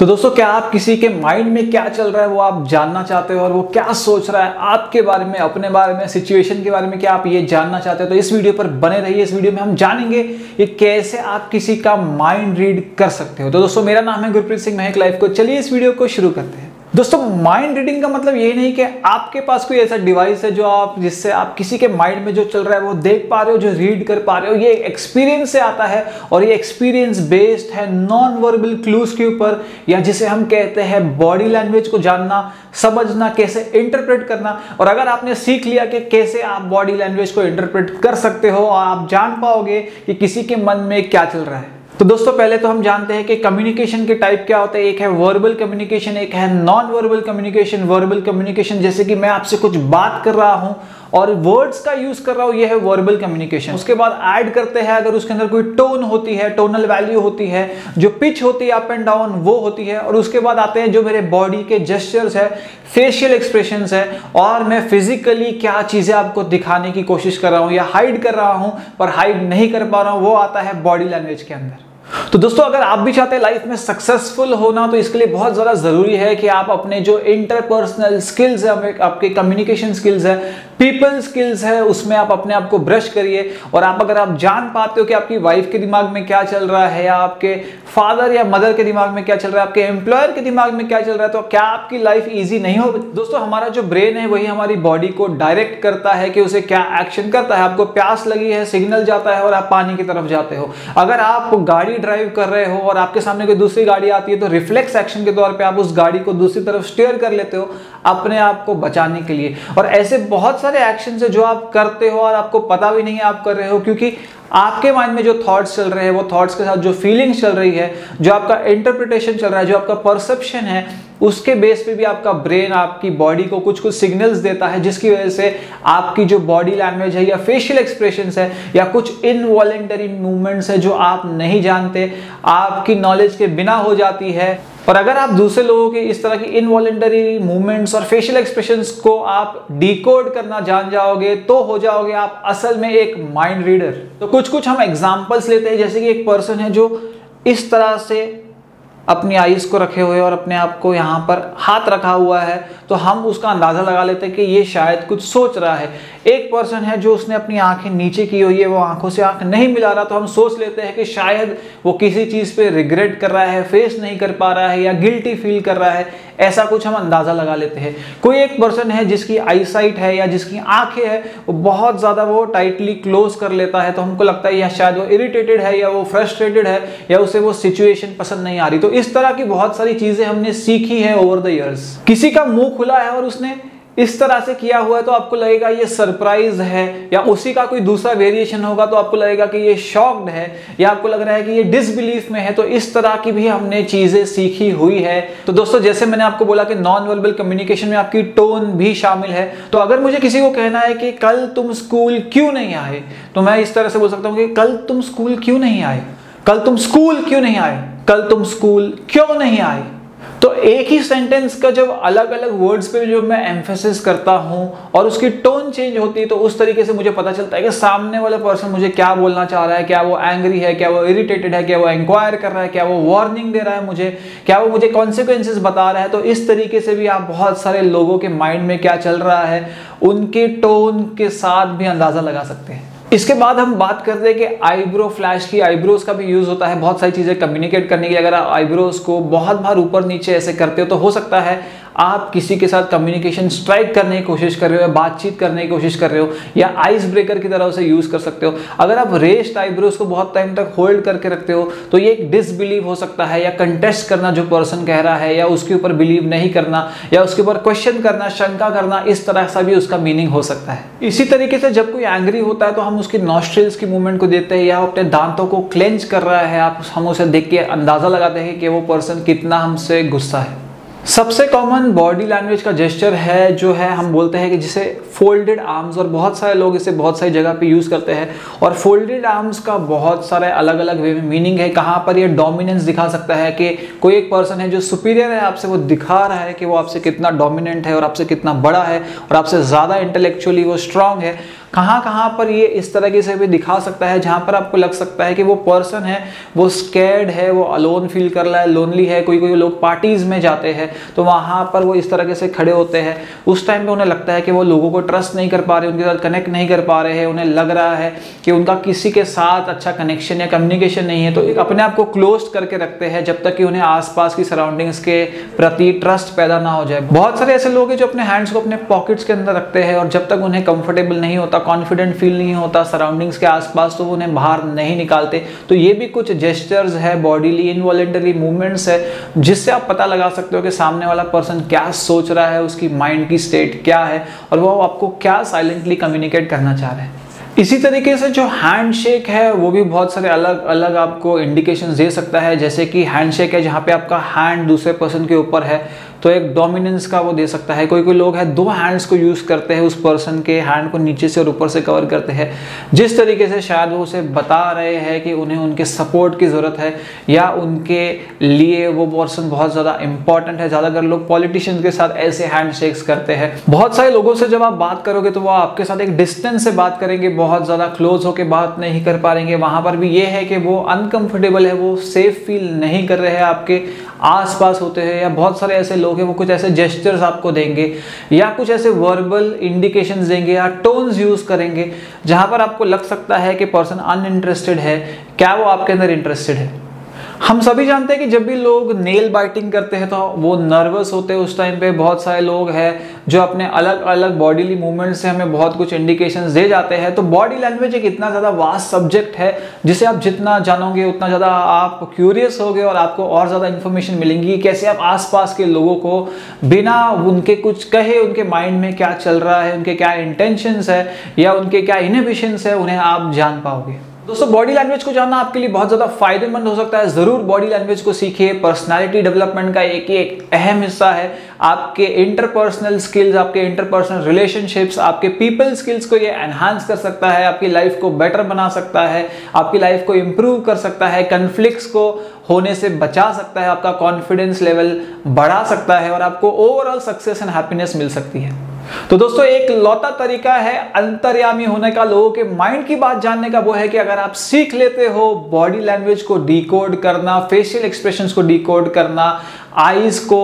तो दोस्तों, क्या आप किसी के माइंड में क्या चल रहा है वो आप जानना चाहते हो और वो क्या सोच रहा है आपके बारे में, अपने बारे में, सिचुएशन के बारे में, क्या आप ये जानना चाहते हो? तो इस वीडियो पर बने रहिए। इस वीडियो में हम जानेंगे कि कैसे आप किसी का माइंड रीड कर सकते हो। तो दोस्तों, मेरा नाम है गुरप्रीत सिंह महक लाइफ कोच। चलिए इस वीडियो को शुरू करते हैं। दोस्तों, माइंड रीडिंग का मतलब ये नहीं कि आपके पास कोई ऐसा डिवाइस है जिससे आप किसी के माइंड में जो चल रहा है वो देख पा रहे हो, जो रीड कर पा रहे हो। ये एक्सपीरियंस से आता है और ये एक्सपीरियंस बेस्ड है नॉन वर्बल क्लूज के ऊपर, या जिसे हम कहते हैं बॉडी लैंग्वेज को जानना, समझना, कैसे इंटरप्रेट करना। और अगर आपने सीख लिया कि कैसे आप बॉडी लैंग्वेज को इंटरप्रेट कर सकते हो और आप जान पाओगे कि किसी के मन में क्या चल रहा है। तो दोस्तों, पहले तो हम जानते हैं कि कम्युनिकेशन के टाइप क्या होते हैं। एक है वर्बल कम्युनिकेशन, एक है non verbal communication. Verbal communication जैसे कि मैं आपसे कुछ बात कर रहा हूं और वर्ड्स का यूज कर रहा हूं, यह है वर्बल कम्युनिकेशन। उसके बाद ऐड करते हैं अगर उसके अंदर कोई टोन होती है, टोनल वैल्यू होती है, जो पिच होती है अप एंड डाउन वो होती है। और उसके बाद आते हैं जो मेरे बॉडी के जेस्चर्स है, फेशियल एक्सप्रेशंस है, और मैं फिजिकली क्या चीजें आपको दिखाने की कोशिश कर रहा हूं या हाइड कर रहा हूं पर हाइड नहीं कर पा रहा हूं, वो आता है बॉडी लैंग्वेज के अंदर। तो दोस्तों, अगर आप भी चाहते हैं लाइफ में सक्सेसफुल होना, तो इसके लिए बहुत ज़्यादा ज़रूरी है कि आप अपने जो इंटरपर्सनल स्किल्स है, आपके कम्युनिकेशन स्किल्स है, पीपल स्किल्स है, उसमें आप अपने आप को ब्रश करिए। और अगर आप जान पाते हो कि आपकी वाइफ के दिमाग में क्या चल रहा है, या आपके फादर या मदर के दिमाग में क्या चल रहा है, आपके एम्प्लॉयर के दिमाग में क्या चल रहा है, तो क्या आपकी लाइफ ईजी नहीं हो? दोस्तों, हमारा जो ब्रेन है वही हमारी बॉडी को डायरेक्ट करता है कि उसे क्या एक्शन करता है। आपको प्यास लगी है, सिग्नल जाता है और आप पानी की तरफ जाते हो। अगर आप गाड़ी ड्राइव कर रहे हो और आपके सामने कोई दूसरी गाड़ी आती है, तो रिफ्लेक्स एक्शन के तौर पे आप उस गाड़ी को दूसरी तरफ स्टीयर कर लेते हो अपने आप को बचाने के लिए। और ऐसे बहुत सारे एक्शन है जो आप करते हो और आपको पता भी नहीं है आप कर रहे हो, क्योंकि आपके माइंड में जो थॉट्स चल रहे हैं वो थॉट्स के साथ जो फीलिंग्स चल रही है, जो आपका इंटरप्रिटेशन चल रहा है, जो आपका परसेप्शन है, उसके बेस पे भी आपका ब्रेन आपकी बॉडी को कुछ कुछ सिग्नल्स देता है, जिसकी वजह से आपकी जो बॉडी लैंग्वेज है या फेशियल एक्सप्रेशंस है या कुछ इनवॉलेंटरी मूवमेंट्स है जो आप नहीं जानते, आपकी नॉलेज के बिना हो जाती है। और अगर आप दूसरे लोगों के इस तरह की इनवॉलेंटरी मूवमेंट्स और फेशियल एक्सप्रेशंस को आप डिकोड करना जान जाओगे, तो हो जाओगे आप असल में एक माइंड रीडर। तो कुछ हम एग्जांपल्स लेते हैं, जैसे कि एक पर्सन है जो इस तरह से अपनी आईज को रखे हुए और अपने आप को यहाँ पर हाथ रखा हुआ है, तो हम उसका अंदाजा लगा लेते हैं कि ये शायद कुछ सोच रहा है। एक पर्सन है जो उसने अपनी आंखें नीचे की हुई है, वो आंखों से आंख नहीं मिला रहा, तो हम सोच लेते हैं कि शायद वो किसी चीज़ पे रिग्रेट कर रहा है, फेस नहीं कर पा रहा है या गिल्टी फील कर रहा है। ऐसा कुछ हम अंदाजा लगा लेते हैं। कोई एक पर्सन है जिसकी आईसाइट है या जिसकी आंखें है वो बहुत ज़्यादा वो टाइटली क्लोज कर लेता है, तो हमको लगता है या शायद वो इरिटेटेड है या वो फ्रस्ट्रेटेड है या उसे वो सिचुएशन पसंद नहीं आ रही। तो इस तरह की बहुत सारी चीज़ें हमने सीखी है ओवर द ईयर्स। किसी का मुंह खुला है और उसने इस तरह से किया हुआ है, तो आपको लगेगा ये सरप्राइज है, या उसी का कोई दूसरा वेरिएशन होगा तो आपको लगेगा कि ये शॉक्ड है, या आपको लग रहा है कि ये डिसबिलीफ में है। तो इस तरह की भी हमने चीजें सीखी हुई है। तो दोस्तों, जैसे मैंने आपको बोला कि नॉन वर्बल कम्युनिकेशन में आपकी टोन भी शामिल है। तो अगर मुझे किसी को कहना है कि कल तुम स्कूल क्यों नहीं आए, तो मैं इस तरह से बोल सकता हूँ कि कल तुम स्कूल क्यों नहीं आए, कल तुम स्कूल क्यों नहीं आए, कल तुम स्कूल क्यों नहीं आए। तो एक ही सेंटेंस का जब अलग अलग वर्ड्स पे जो मैं एम्फेसिस करता हूं और उसकी टोन चेंज होती है, तो उस तरीके से मुझे पता चलता है कि सामने वाला पर्सन मुझे क्या बोलना चाह रहा है। क्या वो एंग्री है, क्या वो इरिटेटेड है, क्या वो इंक्वायर कर रहा है, क्या वो वार्निंग दे रहा है मुझे, क्या वो मुझे कॉन्सिक्वेंसेस बता रहा है। तो इस तरीके से भी आप बहुत सारे लोगों के माइंड में क्या चल रहा है उनके टोन के साथ भी अंदाजा लगा सकते हैं। इसके बाद हम बात करते हैं कि आईब्रो फ्लैश की। आईब्रोज का भी यूज होता है बहुत सारी चीजें कम्युनिकेट करने के लिए। अगर आप आईब्रोज को बहुत बार ऊपर नीचे ऐसे करते हो, तो हो सकता है आप किसी के साथ कम्युनिकेशन स्ट्राइक करने की कोशिश कर रहे हो, या बातचीत करने की कोशिश कर रहे हो, या आइस ब्रेकर की तरह उसे यूज कर सकते हो। अगर आप रेस्ड आईब्रोज को बहुत टाइम तक होल्ड करके रखते हो, तो ये एक डिसबिलीव हो सकता है, या कंटेस्ट करना जो पर्सन कह रहा है, या उसके ऊपर बिलीव नहीं करना, या उसके ऊपर क्वेश्चन करना, शंका करना, इस तरह सा भी उसका मीनिंग हो सकता है। इसी तरीके से जब कोई एंग्री होता है, तो हम उसकी नॉस्ट्रिल्स की मूवमेंट को देते हैं, या अपने दांतों को क्लेंच कर रहा है, हम उसे देख के अंदाजा लगाते हैं कि वो पर्सन कितना हमसे गुस्सा है। सबसे कॉमन बॉडी लैंग्वेज का जेस्चर है जो है, हम बोलते हैं कि जिसे फोल्डेड आर्म्स, और बहुत सारे लोग इसे बहुत सारी जगह पे यूज करते हैं। और फोल्डेड आर्म्स का बहुत सारे अलग अलग वे में मीनिंग है। कहाँ पर ये डोमिनेंस दिखा सकता है कि कोई एक पर्सन है जो सुपीरियर है आपसे, वो दिखा रहा है कि वो आपसे कितना डोमिनेंट है और आपसे कितना बड़ा है और आपसे ज़्यादा इंटेलेक्चुअली वो स्ट्रांग है। कहाँ पर ये इस तरीके से भी दिखा सकता है जहाँ पर आपको लग सकता है कि वो पर्सन है वो स्कैर्ड है, वो अलोन फील कर रहा है, लोनली है। कोई कोई लोग पार्टीज में जाते हैं तो वहाँ पर वो इस तरीके से खड़े होते हैं, उस टाइम पे उन्हें लगता है कि वो लोगों को ट्रस्ट नहीं कर पा रहे, उनके साथ कनेक्ट नहीं कर पा रहे हैं, उन्हें लग रहा है कि उनका किसी के साथ अच्छा कनेक्शन या कम्युनिकेशन नहीं है, तो एक अपने आप को क्लोज करके रखते हैं जब तक कि उन्हें आसपास की सराउंडिंग्स के प्रति ट्रस्ट पैदा ना हो जाए। बहुत सारे ऐसे लोग हैं जो अपने हैंड्स को अपने पॉकेट्स के अंदर रखते हैं और जब तक उन्हें कंफर्टेबल नहीं होता, कॉन्फिडेंट फील नहीं होता सराउंडिंग्स के आसपास, तो वो उन्हें बाहर नहीं निकालते। तो ये भी कुछ जेस्चर्स है, बॉडीली इनवॉलेंटरी मूवमेंट्स है, जिससे आप पता लगा सकते हो कि सामने वाला पर्सन क्या सोच रहा है, उसकी माइंड की स्टेट क्या है और वो आपको क्या साइलेंटली कम्युनिकेट करना चाह रहे हैं। इसी तरीके से जो हैंडशेक है वो भी बहुत सारे अलग अलग आपको इंडिकेशंस दे सकता है। जैसे कि हैंडशेक है जहाँ पे आपका हैंड दूसरे पर्सन के ऊपर है, तो एक डोमिनेंस का वो दे सकता है। कोई कोई लोग हैं दो हैंड्स को यूज करते हैं, उस पर्सन के हैंड को नीचे से और ऊपर से कवर करते हैं, जिस तरीके से शायद वो उसे बता रहे हैं कि उन्हें उनके सपोर्ट की जरूरत है या उनके लिए वो पर्सन बहुत ज्यादा इंपॉर्टेंट है। ज्यादातर लोग पॉलिटिशियंस के साथ ऐसे हैंडशेक्स करते हैं। बहुत सारे लोगों से जब आप बात करोगे तो वो आपके साथ एक डिस्टेंस से बात करेंगे, बहुत ज्यादा क्लोज होकर बात नहीं कर पाएंगे। वहां पर भी ये है कि वो अनकंफर्टेबल है, वो सेफ फील नहीं कर रहे हैं आपके आसपास होते हैं। या बहुत सारे ऐसे लोग हैं वो कुछ ऐसे जेस्चर्स आपको देंगे या कुछ ऐसे वर्बल इंडिकेशंस देंगे या टोन्स यूज करेंगे जहां पर आपको लग सकता है कि पर्सन अनइंटरेस्टेड है, क्या वो आपके अंदर इंटरेस्टेड है। हम सभी जानते हैं कि जब भी लोग नेल बाइटिंग करते हैं तो वो नर्वस होते हैं। उस टाइम पे बहुत सारे लोग हैं जो अपने अलग अलग बॉडीली मूवमेंट से हमें बहुत कुछ इंडिकेशंस दे जाते हैं। तो बॉडी लैंग्वेज एक इतना ज़्यादा वास्ट सब्जेक्ट है जिसे आप जितना जानोगे उतना ज़्यादा आप क्यूरियस होगे और आपको और ज़्यादा इन्फॉर्मेशन मिलेंगी कैसे आप आसपास के लोगों को बिना उनके कुछ कहे उनके माइंड में क्या चल रहा है, उनके क्या इंटेंशंस है या उनके क्या इनहिबिशंस है, उन्हें आप जान पाओगे। दोस्तों बॉडी लैंग्वेज को जानना आपके लिए बहुत ज्यादा फायदेमंद हो सकता है। जरूर बॉडी लैंग्वेज को सीखिए। पर्सनालिटी डेवलपमेंट का एक अहम हिस्सा है। आपके इंटरपर्सनल स्किल्स, आपके इंटरपर्सनल रिलेशनशिप्स, आपके पीपल स्किल्स को ये एनहांस कर सकता है, आपकी लाइफ को बेटर बना सकता है, आपकी लाइफ को इंप्रूव कर सकता है, कन्फ्लिक्ट्स को होने से बचा सकता है, आपका कॉन्फिडेंस लेवल बढ़ा सकता है और आपको ओवरऑल सक्सेस एंड हैप्पीनेस मिल सकती है। तो दोस्तों एक लौता तरीका है अंतर्यामी होने का, लोगों के माइंड की बात जानने का, वो है कि अगर आप सीख लेते हो बॉडी लैंग्वेज को डिकोड करना, फेशियल एक्सप्रेशंस को डिकोड करना, आईज को,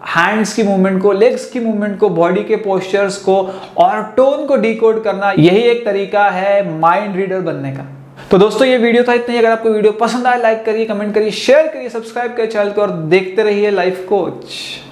हैंड्स की मूवमेंट को, लेग्स की मूवमेंट को, बॉडी के पोस्चर्स को और टोन को डिकोड करना, यही एक तरीका है माइंड रीडर बनने का। तो दोस्तों ये वीडियो था इतना ही। अगर आपको वीडियो पसंद आए लाइक करिए, कमेंट करिए, शेयर करिए, सब्सक्राइब करिए चैनल को और देखते रहिए लाइफ कोच।